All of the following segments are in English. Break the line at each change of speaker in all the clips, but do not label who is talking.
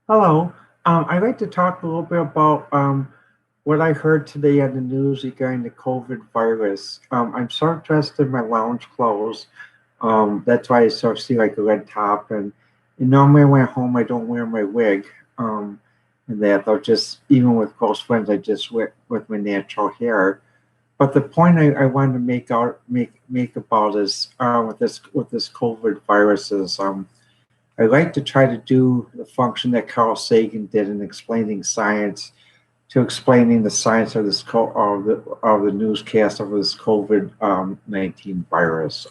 Hello. I'd like to talk a little bit about what I heard today on the news regarding the COVID virus. I'm sort of dressed in my lounge clothes. That's why I sort of see like a red top. And normally when I'm home, I don't wear my wig. And that I'll just, even with close friends, I just wear with my natural hair. But the point I wanted to make about is with this COVID virus is I like to try to do the function that Carl Sagan did in explaining science to explaining the science of this newscast of this COVID 19 virus.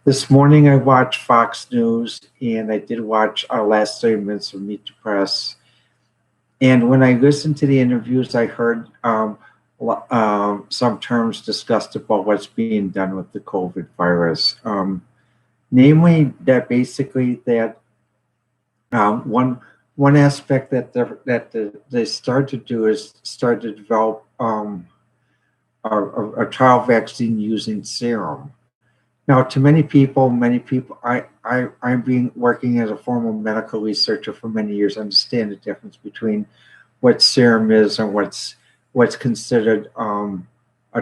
This morning I watched Fox News and I did watch our last 30 minutes of Meet the Press. And when I listened to the interviews, I heard some terms discussed about what's being done with the COVID virus. Namely, that basically that one aspect they start to do is start to develop a trial vaccine using serum. Now, to many people, I've been working as a formal medical researcher for many years. I understand the difference between what serum is and what's considered a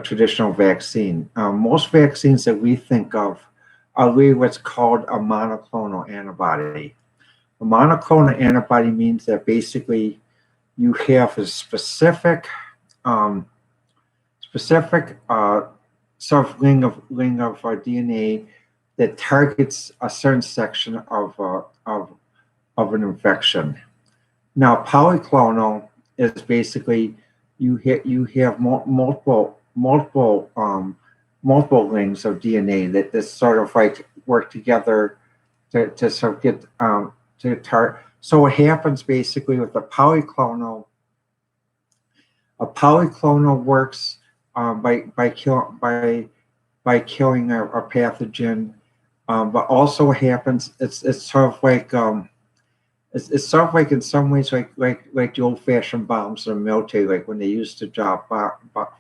traditional vaccine. Most vaccines that we think of are really what's called a monoclonal antibody. A monoclonal antibody means that basically you have a um, specific sort of ring of DNA that targets a certain section of an infection. Now, polyclonal is basically you have multiple rings of DNA that sort of like work together to sort of get to tar. So what happens basically with a polyclonal works by killing a pathogen, but also what happens it's sort of like in some ways like the old fashioned bombs in the military, like when they used to drop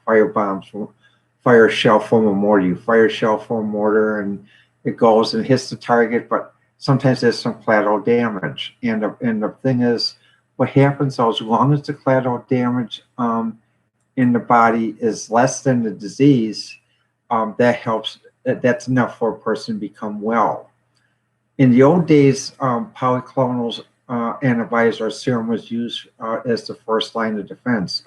fire bombs from fire a shell from a mortar. You fire a shell from a mortar and it goes and hits the target, but sometimes there's some collateral damage. And the thing is, what happens though, as long as the collateral damage in the body is less than the disease, that helps. That's enough for a person to become well. In the old days, polyclonal antibodies or serum was used as the first line of defense.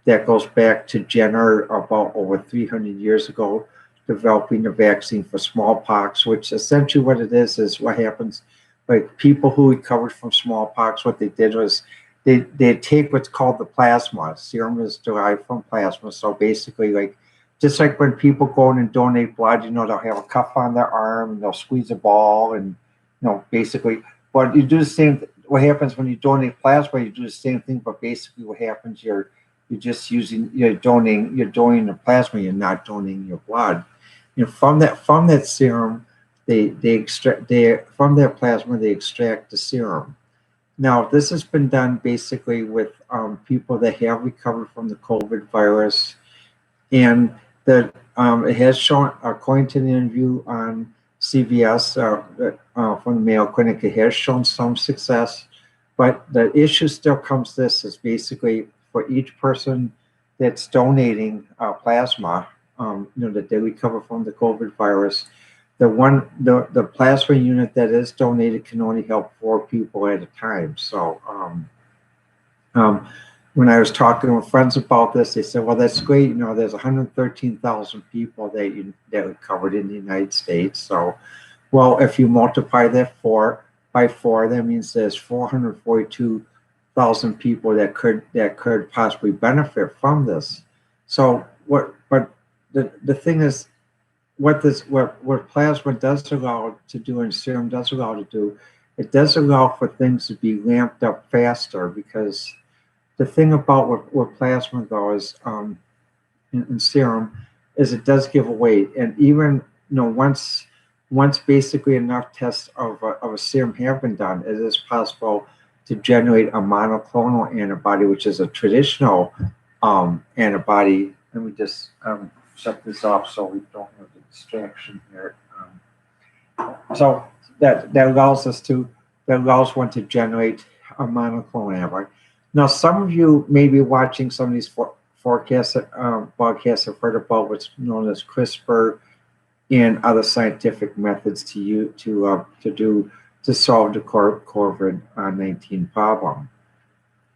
That goes back to Jenner about over 300 years ago, developing a vaccine for smallpox, which essentially what it is what happens. Like people who recovered from smallpox, what they did was they take what's called the plasma. Serum is derived from plasma. So basically, like just like when people go in and donate blood, they'll have a cuff on their arm and they'll squeeze a ball and basically, but you do the same. What happens when you donate plasma? You do the same thing, but basically, what happens? You're just you're donating the plasma. You're not donating your blood. From that serum, they extract from that plasma they extract the serum. Now, this has been done basically with people that have recovered from the COVID virus, and that it has shown, according to the interview on CVS from the Mayo Clinic, it has shown some success. But the issue still comes. This is basically for each person that's donating plasma, that they recover from the COVID virus. The plasma unit that is donated can only help 4 people at a time. So um, when I was talking with friends about this, they said, "Well, that's great. There's 113,000 people that recovered in the United States. So, well, if you multiply that by four, that means there's 442,000 people that could possibly benefit from this. So, But the thing is, what plasma does allow to do and serum does allow to do, it does allow for things to be ramped up faster because the thing about what plasma though is in serum is it does give away, and even once basically enough tests of a serum have been done, it is possible to generate a monoclonal antibody, which is a traditional antibody. Let me just shut this off so we don't have the distraction here. So that allows one to generate a monoclonal antibody. Now, some of you may be watching some of these forecasts, broadcasts have heard about what's known as CRISPR and other scientific methods to solve the COVID-19 problem.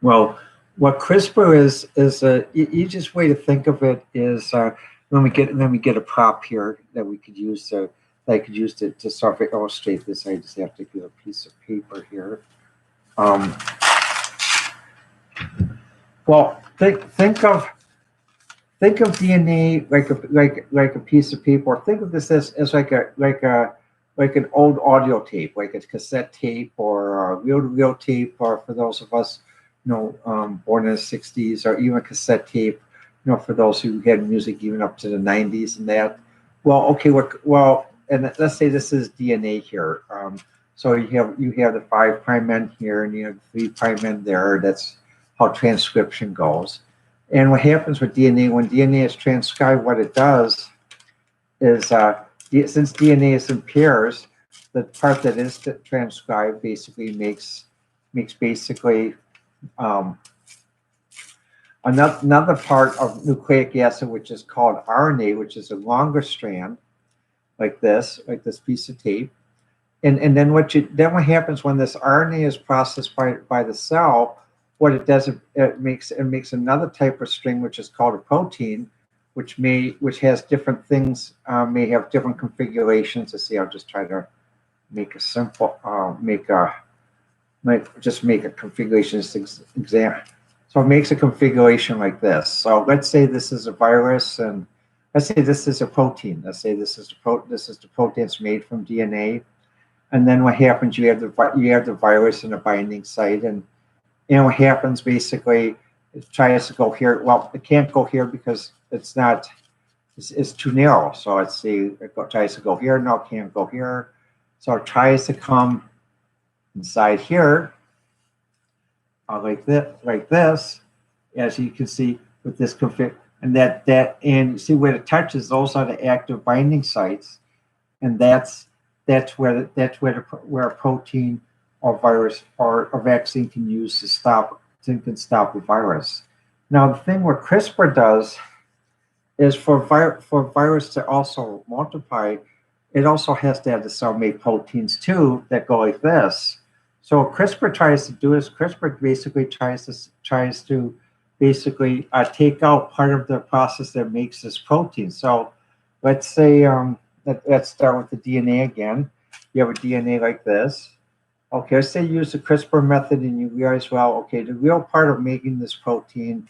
Well, what CRISPR is the easiest way to think of it is let me get a prop here that we could use to sort of illustrate this. I just have to get a piece of paper here. Well, think of DNA like a piece of paper. Or think of this as like an old audio tape, like a cassette tape or a reel-to-reel tape, or for those of us, born in the '60s, or even a cassette tape, for those who had music even up to the '90s and that. Well, okay, and let's say this is DNA here. So you have the 5' end here, and you have the 3' end there. That's how transcription goes. And what happens with DNA, when DNA is transcribed, what it does is, since DNA is in pairs, the part that is transcribed basically makes basically another part of nucleic acid, which is called RNA, which is a longer strand, like this piece of tape. And then what happens when this RNA is processed by the cell, what it does, it makes another type of string, which is called a protein, which has different things, may have different configurations. Let's see, I'll just try to make a simple, make a configuration example. So it makes a configuration like this. So let's say this is a virus, and let's say this is a protein. Let's say this is the protein that's made from DNA. And then what happens? You have the virus in a binding site, and what happens basically, it tries to go here. Well, it can't go here because it's too narrow. So let's see, it tries to go here. No, it can't go here. So it tries to come inside here, like this, as you can see with this config, and and you see where it touches, those are the active binding sites, and that's where a protein or virus or a vaccine can use to stop the virus. Now, the thing what CRISPR does is for virus to also multiply, it also has to have the cell-made proteins too that go like this. So what CRISPR tries to do is CRISPR basically tries to take out part of the process that makes this protein. So let's say let's start with the DNA again. You have a DNA like this. Okay, let's say you use the CRISPR method and you realize, well, okay, the real part of making this protein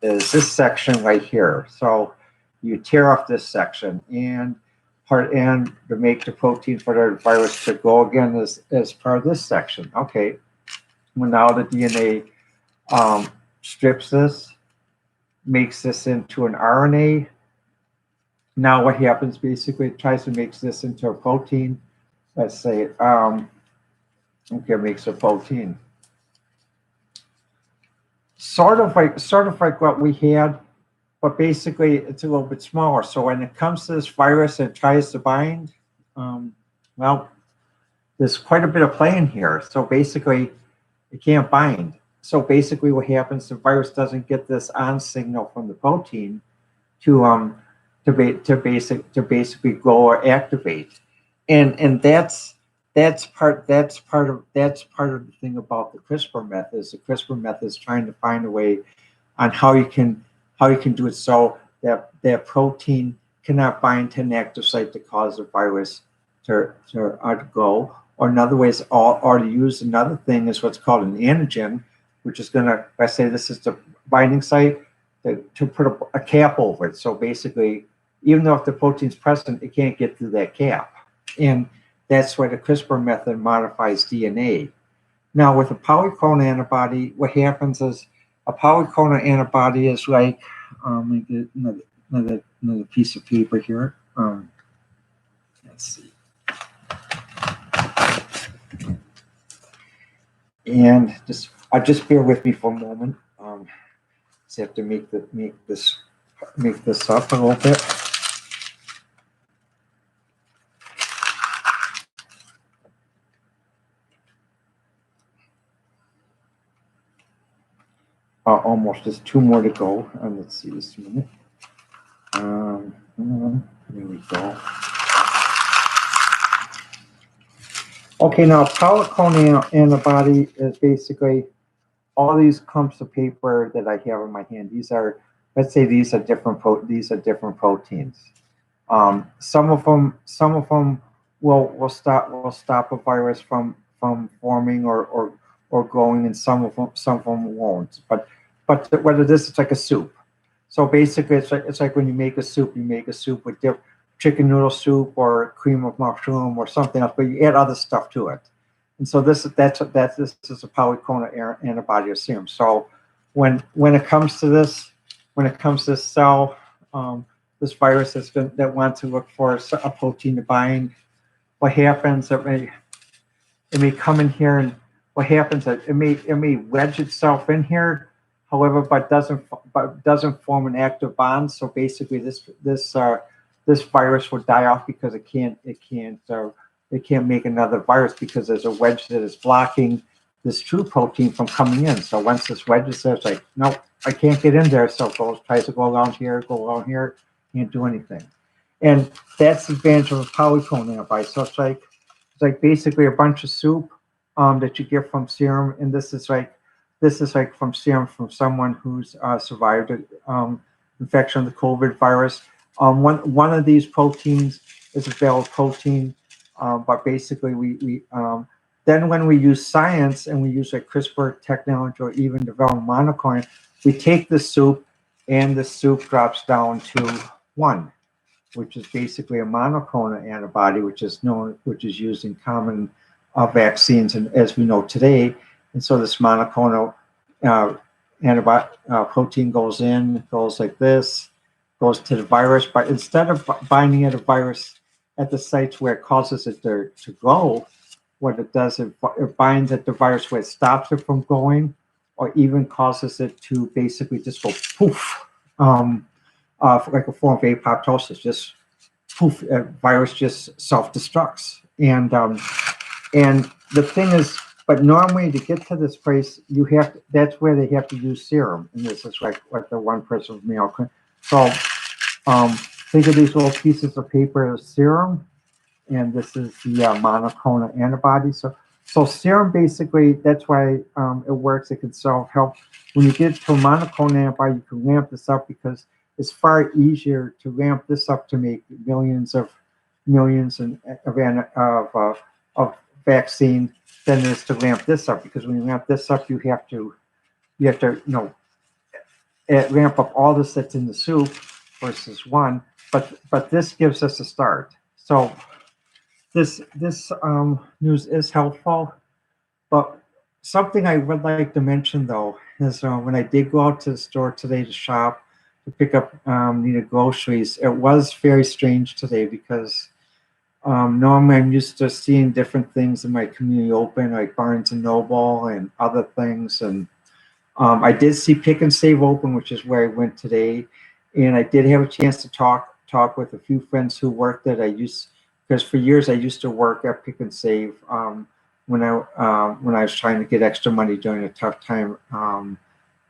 is this section right here. So you tear off this section, and to make the protein for the virus to go again as part of this section. Okay, well, now the DNA strips this, makes this into an RNA. Now what happens, basically, it tries to make this into a protein. Let's say, okay, it makes a protein. Sort of like what we had, but basically it's a little bit smaller. So when it comes to this virus and it tries to bind, well, there's quite a bit of play in here. So basically, it can't bind. So basically, what happens? The virus doesn't get this on signal from the protein to basically grow or activate, and that's part of the thing about the CRISPR method. Is the CRISPR method is trying to find a way on how you can do it so that protein cannot bind to an active site to cause the virus to go. Or another way is, or to use another thing is what's called an antigen, which is going to, let's say this is the binding site, to put a cap over it. So basically, even though if the protein's present, it can't get through that cap. And that's why the CRISPR method modifies DNA. Now, with a polyclonal antibody, what happens is a polyclonal antibody is like, let me get another piece of paper here. Let's see. And just bear with me for a moment. Just have to make this up a little bit. almost. There's two more to go. Let's see this a minute. There we go. Okay, now polyclonal antibody is basically all these clumps of paper that I have in my hand. These are, let's say, these are different proteins. Some of them will stop a virus from forming or growing, and some of them won't. But whether this is like a soup. So basically, it's like when you make a soup, with chicken noodle soup or cream of mushroom or something else, but you add other stuff to it. And so this is a polyclonal antibody or serum. So when it comes to this cell, this virus that wants to look for a protein to bind, what happens? It may come in here, and what happens? It may wedge itself in here, however, but doesn't form an active bond. So basically, this virus will die off because it can't make another virus because there's a wedge that is blocking this true protein from coming in. So once this wedge is there, it's like, no, I can't get in there. So it tries to go around here, can't do anything. And that's the advantage of a polyclonal antibody. So it's like basically a bunch of soup that you get from serum, and this is like from serum from someone who's survived infection of the COVID virus. One of these proteins is a valid protein, but basically we then when we use science and we use like CRISPR technology or even develop monoclonal, we take the soup and the soup drops down to one, which is basically a monoclonal antibody, which is used in common vaccines, and as we know today. And so this monoclonal antibody protein goes like this, goes to the virus, but instead of binding at a virus at the sites where it causes it to grow, what it does, it binds at the virus where it stops it from growing, or even causes it to basically just go poof, like a form of apoptosis, just poof, virus just self-destructs. And the thing is, but normally to get to this place, that's where they have to use serum. And this is like what the one person with Mayo Clinic. So think of these little pieces of paper as serum, and this is the monoclonal antibody. So serum basically, that's why it works. It can help when you get to a monoclonal antibody. You can ramp this up because it's far easier to ramp this up to make millions of vaccine than it is to ramp this up, because when you ramp this up, you have to ramp up all this that's in the soup versus one. But this gives us a start. So this news is helpful, but something I would like to mention though is when I did go out to the store today to shop to pick up needed groceries, it was very strange today because normally I'm used to seeing different things in my community open, like Barnes and Noble and other things, and I did see Pick and Save open, which is where I went today, and I did have a chance to talk with a few friends who worked at because for years I used to work at Pick and Save when I was trying to get extra money during a tough time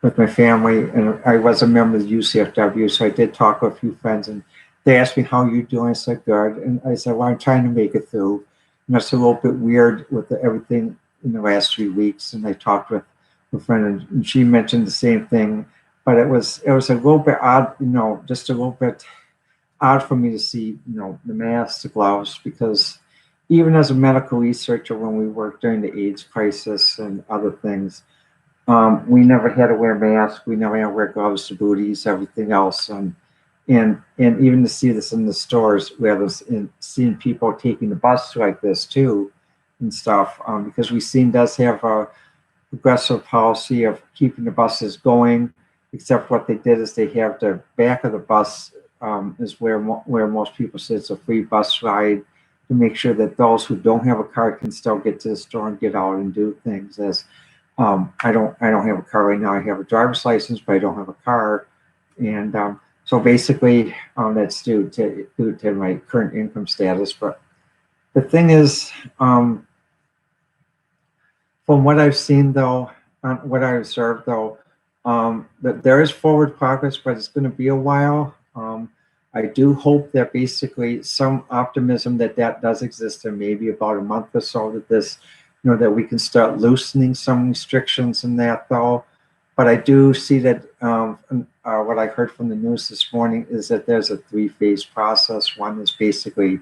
with my family, and I was a member of the UCFW, so I did talk with a few friends, and they asked me, how you doing? I said, good. And I said, well, I'm trying to make it through. And it's a little bit weird with everything in the last 3 weeks. And I talked with a friend, and she mentioned the same thing. But it was a little bit odd, just a little bit odd for me to see, the masks, the gloves, because even as a medical researcher, when we worked during the AIDS crisis and other things, we never had to wear masks. We never had to wear gloves, the booties, everything else. And even to see this in the stores, seeing people taking the bus like this too, and stuff, because does have a aggressive policy of keeping the buses going, except what they did is they have the back of the bus is where most people say it's a free bus ride, to make sure that those who don't have a car can still get to the store and get out and do things. As I don't have a car right now. I have a driver's license, but I don't have a car, and so basically, that's due to my current income status. But the thing is, from what I've seen, though, what I observed, though, That there is forward progress, but it's going to be a while. I do hope that basically some optimism that that does exist in maybe about a month or so that this, that we can start loosening some restrictions in that though. But I do see that what I heard from the news this morning is that there's a three-phase process. One is basically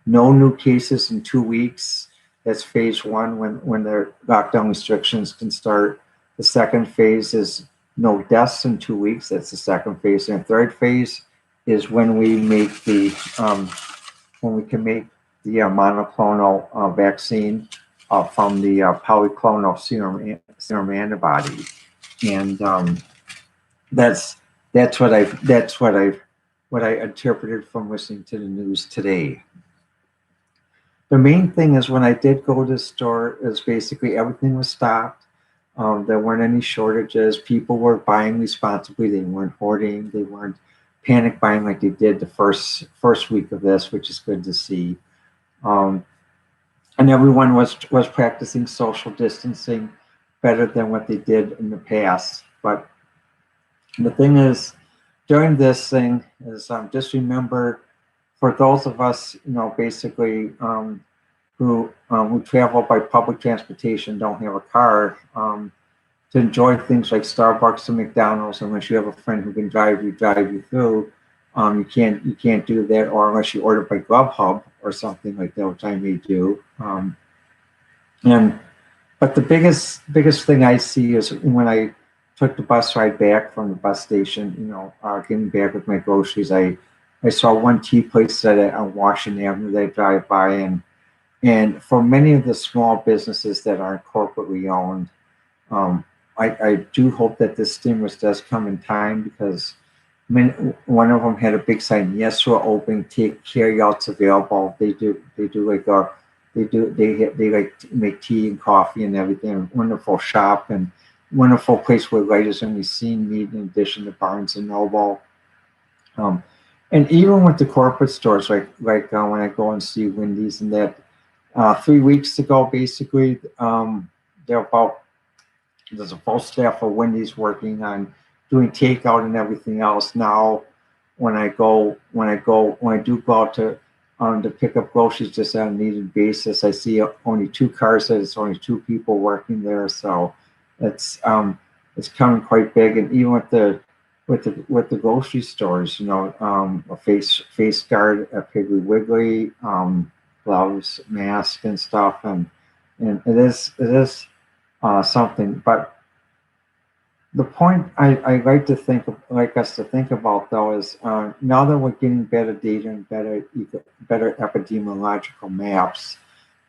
no new cases in 2 weeks. That's phase one when the lockdown restrictions can start. The second phase is no deaths in 2 weeks. That's the second phase. And the third phase is when we make the when we can make the monoclonal vaccine from the polyclonal serum antibody, and that's what I interpreted from listening to the news today. The main thing is when I did go to the store is basically everything was stocked. There weren't any shortages. People were buying responsibly. They weren't hoarding. They weren't panic buying like they did the first week of this, which is good to see. Um, and everyone was practicing social distancing better than what they did in the past. But the thing is, during this thing is just remember, for those of us, basically who travel by public transportation, don't have a car, to enjoy things like Starbucks and McDonald's, unless you have a friend who can drive you through. You can't do that, or unless you order by Grubhub or something like that, which I may do. And but the biggest thing I see is when I took the bus ride back from the bus station, getting back with my groceries, I saw one tea place that on Washington Avenue that I drive by, and for many of the small businesses that aren't corporately owned, I do hope that this stimulus does come in time, because one of them had a big sign, yes, we're open, take carryouts available. They like make tea and coffee and everything. Wonderful shop and wonderful place where writers only seen meet, in addition to Barnes and Noble. And even with the corporate stores, like when I go and see Wendy's and that, 3 weeks ago, basically, there's a full staff of Wendy's working on doing takeout and everything else. Now, when I do go out to pick up groceries just on a needed basis, I see only 2 cars. That it's only 2 people working there, so it's coming quite big. And even with the grocery stores, a face guard at Piggly Wiggly, gloves, mask, and stuff, and it is something. But the point I like us to think about though is, now that we're getting better data and better epidemiological maps.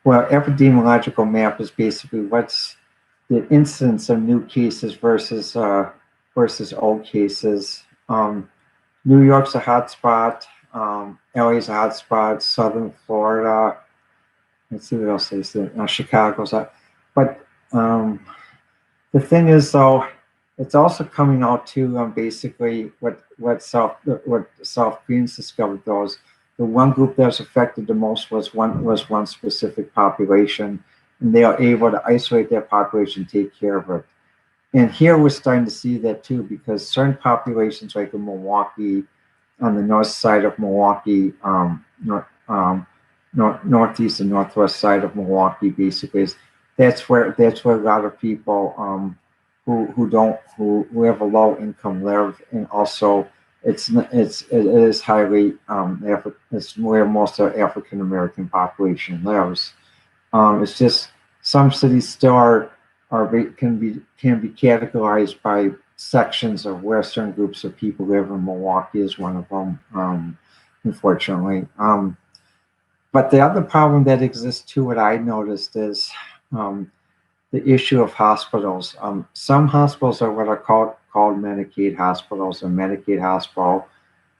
Well, epidemiological map is basically what's the incidence of new cases versus old cases. New York's a hot spot. LA's a hot spot. Southern Florida. Let's see what else they say. Chicago's hot. But the thing is, though, it's also coming out to basically what South Koreans discovered. The one group that was affected the most was one specific population, and they are able to isolate that population, take care of it. And here we're starting to see that too, because certain populations, like in Milwaukee, on the north side of Milwaukee, northeast and northwest side of Milwaukee, basically that's where a lot of people who have a low income live, and also it is highly it's where most of the African American population lives. It's just some cities still can be categorized by sections of where certain groups of people live, and Milwaukee is one of them, unfortunately. But the other problem that exists too, what I noticed, is the issue of hospitals. Some hospitals are what are called Medicaid hospitals. A Medicaid hospital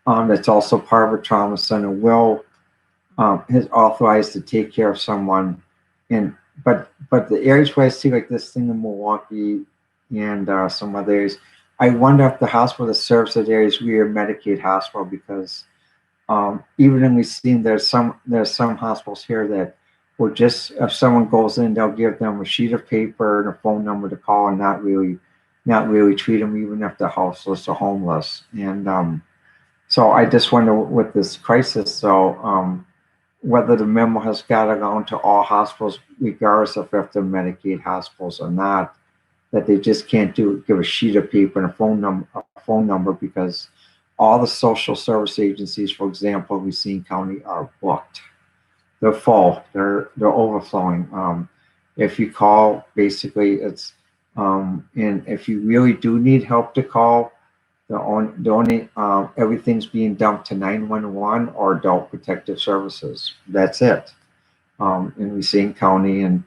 that's also part of a trauma center is authorized to take care of someone. But the areas where I see like this thing in Milwaukee and some other areas, I wonder if the hospital that serves that area is really a Medicaid hospital, because even when we've seen there's some hospitals here that will just, if someone goes in, they'll give them a sheet of paper and a phone number to call, and not really not really treat them even if they're houseless or homeless. And so I just wonder with this crisis, so whether the memo has got around to all hospitals, regardless of if they're Medicaid hospitals or not, that they just can't give a sheet of paper and a phone number because all the social service agencies, for example, in Racine County are booked. They're full. They're overflowing. If you call, basically, and if you really do need help to call, the only everything's being dumped to 911 or Adult Protective Services. That's it. In Racine County, and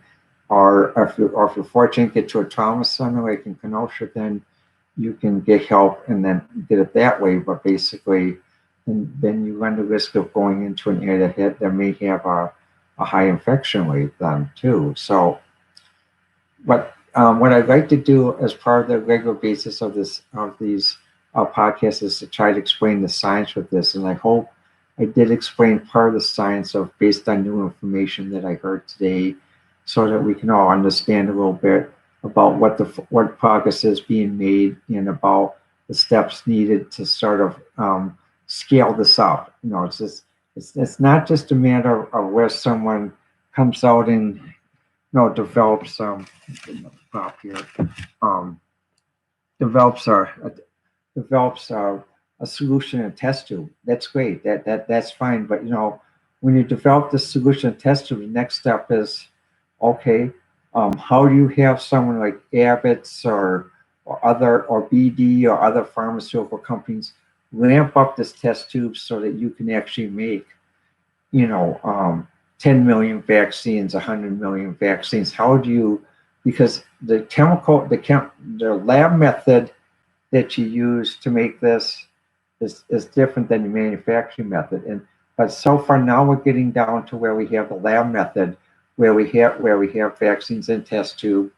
or if you're fortunate to get to a trauma center like in Kenosha, then you can get help and then get it that way. But basically, and then you run the risk of going into an area that may have a high infection rate then too. So, but what I'd like to do as part of the regular basis of these podcasts is to try to explain the science with this, and I hope I did explain part of the science of based on new information that I heard today, so that we can all understand a little bit about what progress is being made and about the steps needed to sort of scale this up. It's not just a matter of where someone comes out and develops prop here um, develops a solution in a test tube. That's great. That's fine. But when you develop the solution in a test tube, the next step is okay. How do you have someone like Abbott's or BD or other pharmaceutical companies ramp up this test tube so that you can actually make 10 million vaccines, 100 million vaccines? How do you? Because the lab method that you use to make this is different than the manufacturing method. But so far now we're getting down to where we have the lab method, where we have vaccines in test tube,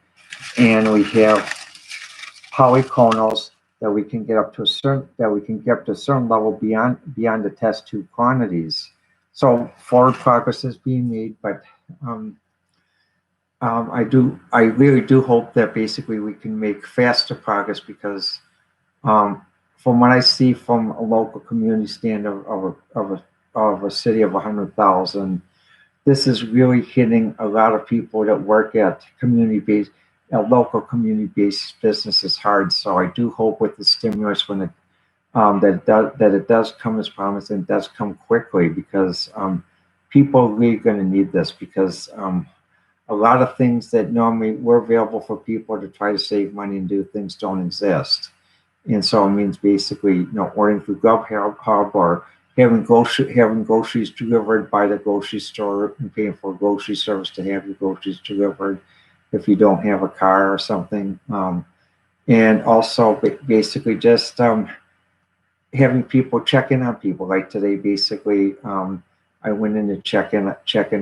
and we have polyclonals that we can get up to a certain level beyond the test tube quantities. So forward progress is being made, but I really do hope that basically we can make faster progress because from what I see from a local community stand of a city of 100,000, this is really hitting a lot of people that work at local community-based businesses hard. So I do hope with the stimulus when that it does come as promised and does come quickly, because people are really going to need this, because a lot of things that normally were available for people to try to save money and do things don't exist. And so it means basically, ordering through GovHub or having groceries delivered by the grocery store and paying for a grocery service to have your groceries delivered if you don't have a car or something. And also basically just having people check in on people. Like today, basically, I went in to check in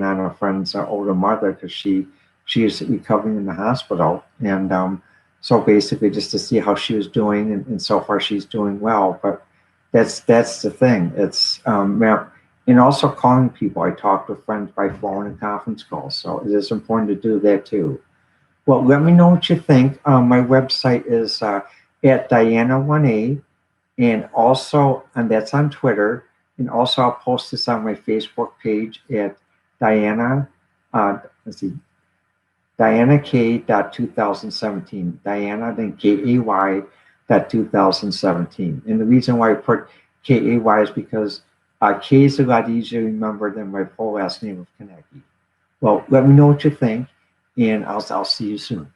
on a friend's older mother because she is recovering in the hospital, and so basically just to see how she was doing, and so far she's doing well. But that's the thing. It's and also calling people. I talked with friends by phone and conference calls, so it is important to do that too. Well, let me know what you think. My website is at Diana1A, and that's on Twitter. And also I'll post this on my Facebook page at Diana, let's see, DianaK.2017. Diana, then KAY 2017. And the reason why I put KAY is because K is a lot easier to remember than my full last name of Kaneki. Well, let me know what you think, and I'll see you soon.